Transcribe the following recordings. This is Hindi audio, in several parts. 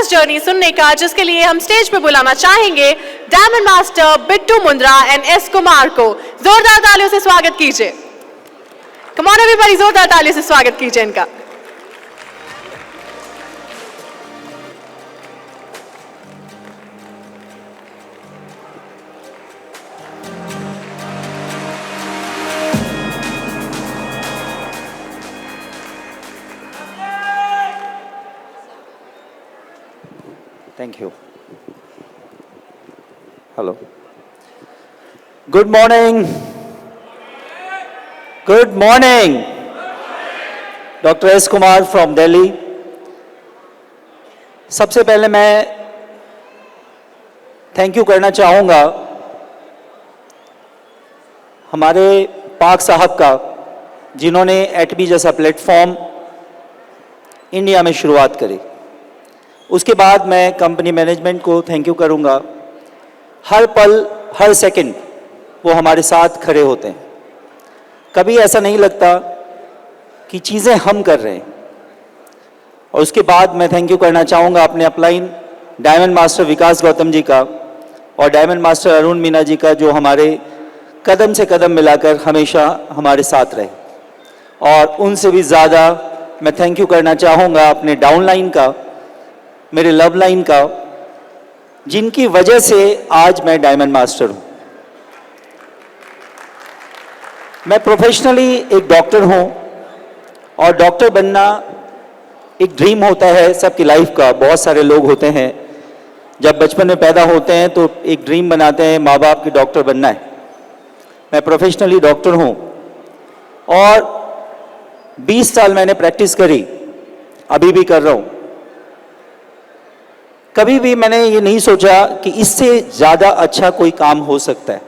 सक्सेस जर्नी सुनने का, जिसके लिए हम स्टेज पे बुलाना चाहेंगे diamond master Bittu Mundra and S Kumar को। जोरदार तालियों से स्वागत कीजिए। कम ऑन एवरीबॉडी, जोरदार तालियों से स्वागत कीजिए इनका। Thank you. Hello. Good morning. Good morning. Dr. S. Kumar from Delhi. सबसे पहले मैं थैंक यू करना चाहूँगा हमारे पाक साहब का, जिन्होंने एटमी जैसा प्लेटफॉर्म इंडिया में शुरुआत करी। उसके बाद मैं कंपनी मैनेजमेंट को थैंक यू करूंगा। हर पल हर सेकंड वो हमारे साथ खड़े होते हैं। कभी ऐसा नहीं लगता कि चीज़ें हम कर रहे हैं। और उसके बाद मैं थैंक यू करना चाहूँगा अपने अपलाइन डायमंड मास्टर विकास गौतम जी का और डायमंड मास्टर अरुण मीना जी का, जो हमारे कदम से कदम मिलाकर हमेशा हमारे साथ रहे। और उनसे भी ज़्यादा मैं थैंक यू करना चाहूँगा अपने डाउनलाइन का, मेरे लव लाइन का, जिनकी वजह से आज मैं डायमंड मास्टर हूं। मैं प्रोफेशनली एक डॉक्टर हूं और डॉक्टर बनना एक ड्रीम होता है सबकी लाइफ का। बहुत सारे लोग होते हैं जब बचपन में पैदा होते हैं तो एक ड्रीम बनाते हैं माँ बाप की, डॉक्टर बनना है। मैं प्रोफेशनली डॉक्टर हूं और 20 साल मैंने प्रैक्टिस करी, अभी भी कर रहा हूं। कभी भी मैंने ये नहीं सोचा कि इससे ज़्यादा अच्छा कोई काम हो सकता है।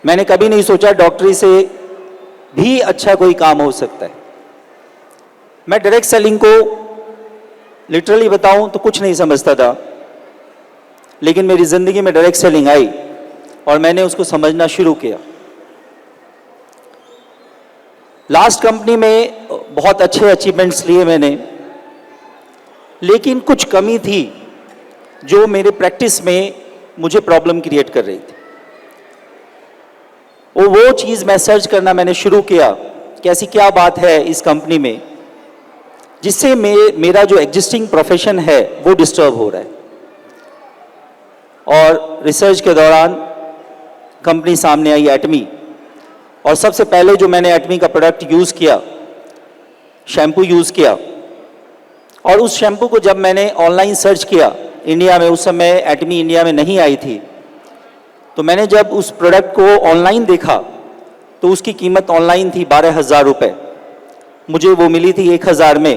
मैंने कभी नहीं सोचा डॉक्टरी से भी अच्छा कोई काम हो सकता है। मैं डायरेक्ट सेलिंग को लिटरली बताऊं तो कुछ नहीं समझता था, लेकिन मेरी ज़िंदगी में डायरेक्ट सेलिंग आई और मैंने उसको समझना शुरू किया। लास्ट कंपनी में बहुत अच्छे अचीवमेंट्स लिए मैंने, लेकिन कुछ कमी थी जो मेरे प्रैक्टिस में मुझे प्रॉब्लम क्रिएट कर रही थी। वो चीज़ मैं सर्च करना मैंने शुरू किया कि ऐसी क्या बात है इस कंपनी में जिससे मेरा जो एग्जिस्टिंग प्रोफेशन है वो डिस्टर्ब हो रहा है। और रिसर्च के दौरान कंपनी सामने आई एटमी, और सबसे पहले जो मैंने एटमी का प्रोडक्ट यूज़ किया, शैम्पू यूज़ किया। और उस शैम्पू को जब मैंने ऑनलाइन सर्च किया इंडिया में, उस समय एटमी इंडिया में नहीं आई थी, तो मैंने जब उस प्रोडक्ट को ऑनलाइन देखा तो उसकी कीमत ऑनलाइन थी 12,000 रुपये। मुझे वो मिली थी 1,000 में।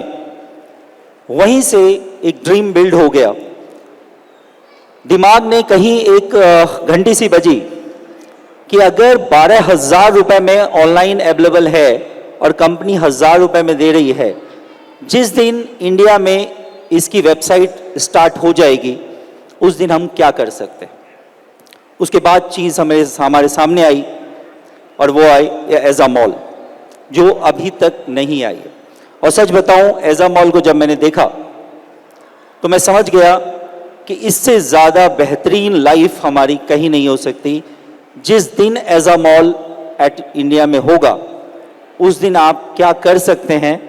वहीं से एक ड्रीम बिल्ड हो गया। दिमाग ने कहीं एक घंटी सी बजी कि अगर 12,000 रुपये में ऑनलाइन अवेलेबल है और कंपनी 1,000 रुपये में दे रही है, जिस दिन इंडिया में इसकी वेबसाइट स्टार्ट हो जाएगी उस दिन हम क्या कर सकते हैं। उसके बाद चीज़ हमारे सामने आई और वो आई एजा मॉल, जो अभी तक नहीं आई है। और सच बताऊं, एजा मॉल को जब मैंने देखा तो मैं समझ गया कि इससे ज़्यादा बेहतरीन लाइफ हमारी कहीं नहीं हो सकती। जिस दिन एजा मॉल एट इंडिया में होगा उस दिन आप क्या कर सकते हैं,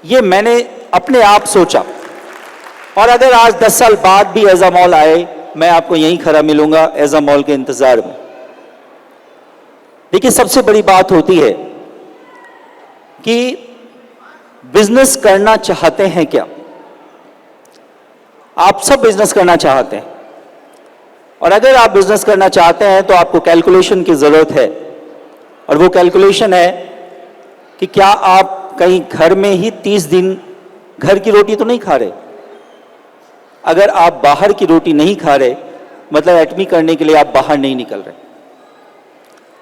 ये मैंने अपने आप सोचा। और अगर आज 10 साल बाद भी एजा मॉल आए, मैं आपको यहीं खड़ा मिलूंगा एजा मॉल के इंतजार में। देखिए, सबसे बड़ी बात होती है कि बिजनेस करना चाहते हैं क्या। आप सब बिजनेस करना चाहते हैं, और अगर आप बिजनेस करना चाहते हैं तो आपको कैलकुलेशन की जरूरत है। और वो कैलकुलेशन है कि क्या आप कहीं घर में ही 30 दिन घर की रोटी तो नहीं खा रहे। अगर आप बाहर की रोटी नहीं खा रहे, मतलब एटमी करने के लिए आप बाहर नहीं निकल रहे।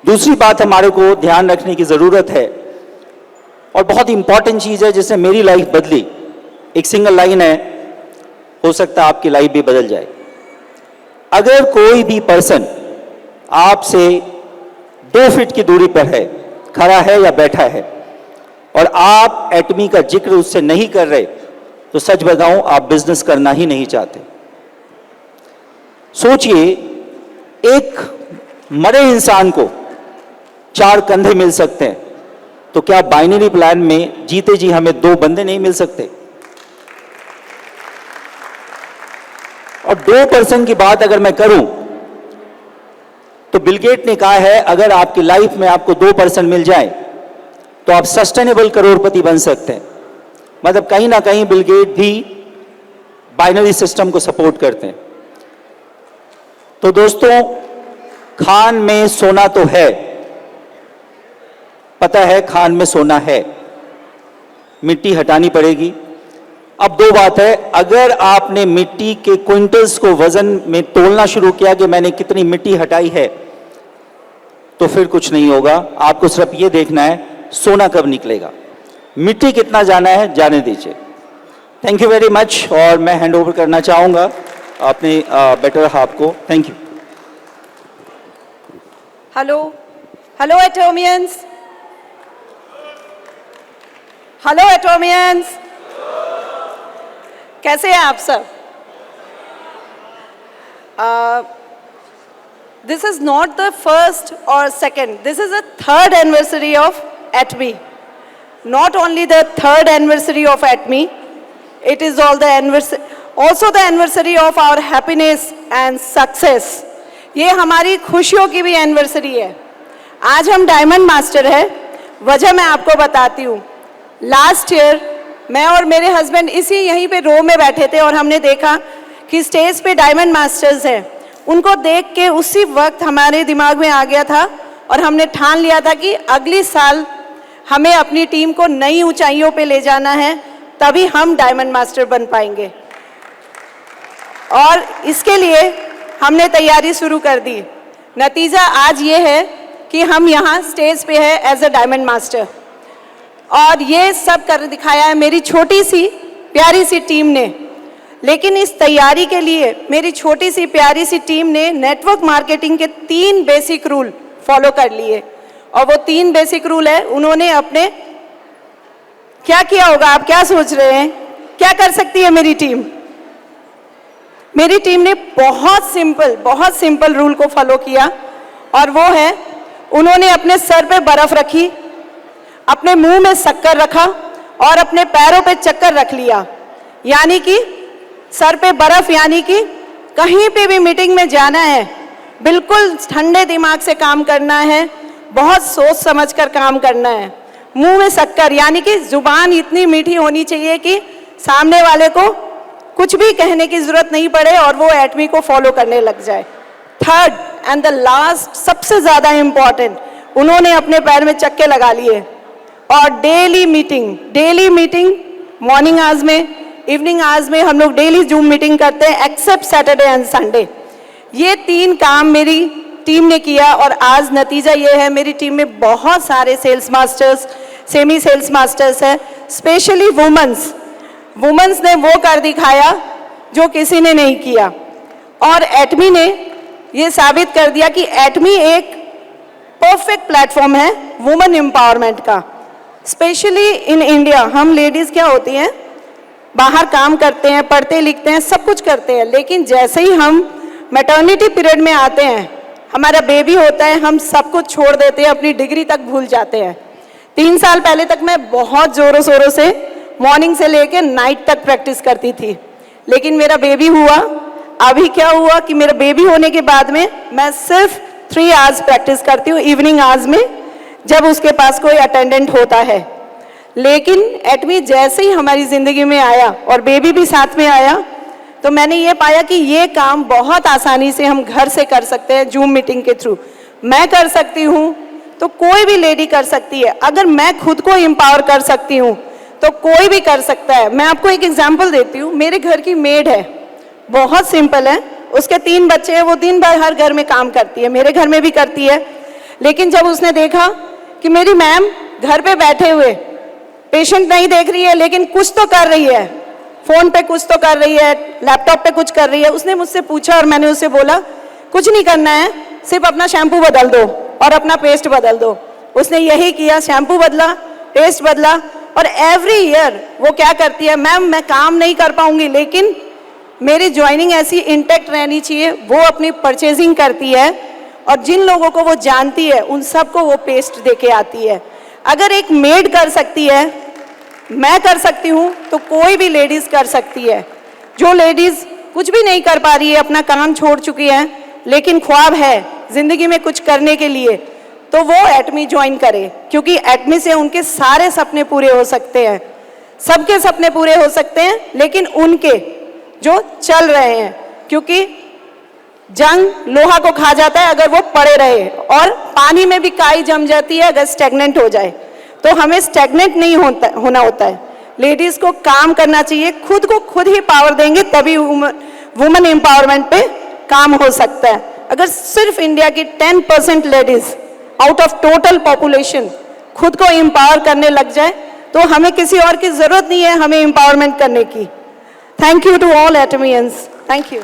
दूसरी बात हमारे को ध्यान रखने की ज़रूरत है, और बहुत इंपॉर्टेंट चीज़ है जिससे मेरी लाइफ बदली। एक सिंगल लाइन है, हो सकता है आपकी लाइफ भी बदल जाए। अगर कोई भी पर्सन आपसे 2 फीट की दूरी पर है, खड़ा है या बैठा है, और आप एटमी का जिक्र उससे नहीं कर रहे, तो सच बताऊं आप बिजनेस करना ही नहीं चाहते। सोचिए, एक मरे इंसान को 4 कंधे मिल सकते हैं, तो क्या बाइनरी प्लान में जीते जी हमें 2 बंदे नहीं मिल सकते? और 2% की बात अगर मैं करूं तो बिल गेट ने कहा है अगर आपकी लाइफ में आपको 2% मिल जाए तो आप सस्टेनेबल करोड़पति बन सकते हैं। मतलब कहीं ना कहीं बिल गेट भी बाइनरी सिस्टम को सपोर्ट करते हैं। तो दोस्तों, खान में सोना तो है, पता है खान में सोना है, मिट्टी हटानी पड़ेगी। अब 2 बात है, अगर आपने मिट्टी के क्विंटल्स को वजन में तोलना शुरू किया कि मैंने कितनी मिट्टी हटाई है, तो फिर कुछ नहीं होगा। आपको सिर्फ ये देखना है सोना कब निकलेगा, मिट्टी कितना जाना है जाने दीजिए। Thank you very much. और मैं हैंड ओवर करना चाहूंगा अपने बेटर हाफ को। Thank you. हेलो एटोमियंस, हेलो एटोमियंस, कैसे हैं आप सब? This is not the first or second, this is the 3rd anniversary of ATME. Not only the 3rd anniversary of ATME, it is also the anniversary of our happiness and success. ये हमारी खुशियों की भी एनिवर्सरी है। आज हम डायमंड मास्टर है, वजह मैं आपको बताती हूँ। लास्ट ईयर मैं और मेरे हस्बैंड यहीं पे रो में बैठे थे और हमने देखा कि स्टेज पे डायमंड मास्टर्स हैं। उनको देख के उसी वक्त हमारे दिमाग में आ गया था और हमने ठान लिया था कि अगली साल हमें अपनी टीम को नई ऊंचाइयों पे ले जाना है, तभी हम डायमंड मास्टर बन पाएंगे। और इसके लिए हमने तैयारी शुरू कर दी। नतीजा आज ये है कि हम यहाँ स्टेज पे है एज अ डायमंड मास्टर, और ये सब कर दिखाया है मेरी छोटी सी प्यारी सी टीम ने। लेकिन इस तैयारी के लिए मेरी छोटी सी प्यारी सी टीम ने नेटवर्क मार्केटिंग के 3 बेसिक रूल फॉलो कर लिए, और वो 3 बेसिक रूल है। उन्होंने अपने क्या किया होगा, आप क्या सोच रहे हैं, क्या कर सकती है मेरी टीम? मेरी टीम ने बहुत सिंपल रूल को फॉलो किया, और वो है उन्होंने अपने सर पे बर्फ रखी, अपने मुंह में शक्कर रखा और अपने पैरों पे चक्कर रख लिया। यानी कि सर पे बर्फ, यानी कि कहीं पे भी मीटिंग में जाना है, बिल्कुल ठंडे दिमाग से काम करना है, बहुत सोच समझ कर काम करना है। मुंह में शक्कर, यानी कि जुबान इतनी मीठी होनी चाहिए कि सामने वाले को कुछ भी कहने की जरूरत नहीं पड़े और वो एटमी को फॉलो करने लग जाए। 3rd एंड द लास्ट, सबसे ज़्यादा इम्पॉर्टेंट, उन्होंने अपने पैर में चक्के लगा लिए। और डेली मीटिंग मॉर्निंग आवर्स में, इवनिंग आवर्स में हम लोग डेली जूम मीटिंग करते हैं एक्सेप्ट सैटरडे एंड संडे। ये 3 काम मेरी टीम ने किया, और आज नतीजा ये है मेरी टीम में बहुत सारे sales masters, semi sales masters है, स्पेशली वुमेन्स ने वो कर दिखाया जो किसी ने नहीं किया। और एटमी ने ये साबित कर दिया कि एटमी एक परफेक्ट प्लेटफॉर्म है वुमेन एम्पावरमेंट का। स्पेशली इन इंडिया हम लेडीज़ क्या होती हैं, बाहर काम करते हैं, पढ़ते लिखते हैं, सब कुछ करते हैं, लेकिन जैसे ही हम मैटर्निटी पीरियड में आते हैं, हमारा बेबी होता है, हम सब कुछ छोड़ देते हैं, अपनी डिग्री तक भूल जाते हैं। 3 साल पहले तक मैं बहुत ज़ोरों शोरों से मॉर्निंग से लेके नाइट तक प्रैक्टिस करती थी, लेकिन मेरा बेबी हुआ। अभी क्या हुआ कि मेरा बेबी होने के बाद में मैं सिर्फ 3 आवर्स प्रैक्टिस करती हूँ इवनिंग आवर्स में, जब उसके पास कोई अटेंडेंट होता है। लेकिन एटमी जैसे ही हमारी ज़िंदगी में आया और बेबी भी साथ में आया, तो मैंने ये पाया कि ये काम बहुत आसानी से हम घर से कर सकते हैं जूम मीटिंग के थ्रू। मैं कर सकती हूँ तो कोई भी लेडी कर सकती है। अगर मैं खुद को एम्पावर कर सकती हूँ तो कोई भी कर सकता है। मैं आपको एक एग्जांपल देती हूँ। मेरे घर की मेड है, बहुत सिंपल है, उसके 3 बच्चे हैं, वो दिन भर हर घर में काम करती है, मेरे घर में भी करती है। लेकिन जब उसने देखा कि मेरी मैम घर पे बैठे हुए पेशेंट नहीं देख रही है, लेकिन कुछ तो कर रही है, फ़ोन पे कुछ तो कर रही है, लैपटॉप पे कुछ कर रही है, उसने मुझसे पूछा और मैंने उससे बोला कुछ नहीं करना है, सिर्फ अपना शैम्पू बदल दो और अपना पेस्ट बदल दो। उसने यही किया, शैम्पू बदला, पेस्ट बदला और एवरी ईयर वो क्या करती है, मैम मैं काम नहीं कर पाऊंगी लेकिन मेरी ज्वाइनिंग ऐसी इंटैक्ट रहनी चाहिए, वो अपनी परचेजिंग करती है और जिन लोगों को वो जानती है उन सबको वो पेस्ट दे के आती है। अगर एक मेड कर सकती है, मैं कर सकती हूँ, तो कोई भी लेडीज़ कर सकती है। जो लेडीज़ कुछ भी नहीं कर पा रही है, अपना काम छोड़ चुकी है, लेकिन ख्वाब है ज़िंदगी में कुछ करने के लिए, तो वो एटमी ज्वाइन करे, क्योंकि एटमी से उनके सारे सपने पूरे हो सकते हैं। सबके सपने पूरे हो सकते हैं, लेकिन उनके जो चल रहे हैं, क्योंकि जंग लोहा को खा जाता है अगर वो पड़े रहे, और पानी में भी काई जम जाती है अगर स्टेगनेंट हो जाए। तो हमें स्टेगनेंट नहीं होना होता है। लेडीज़ को काम करना चाहिए, खुद को खुद ही पावर देंगे तभी वुमेन एम्पावरमेंट पे काम हो सकता है। अगर सिर्फ इंडिया की 10% ladies out of total population खुद को एम्पावर करने लग जाए, तो हमें किसी और की ज़रूरत नहीं है हमें एम्पावरमेंट करने की। थैंक यू टू ऑल एटमियंस। Thank you.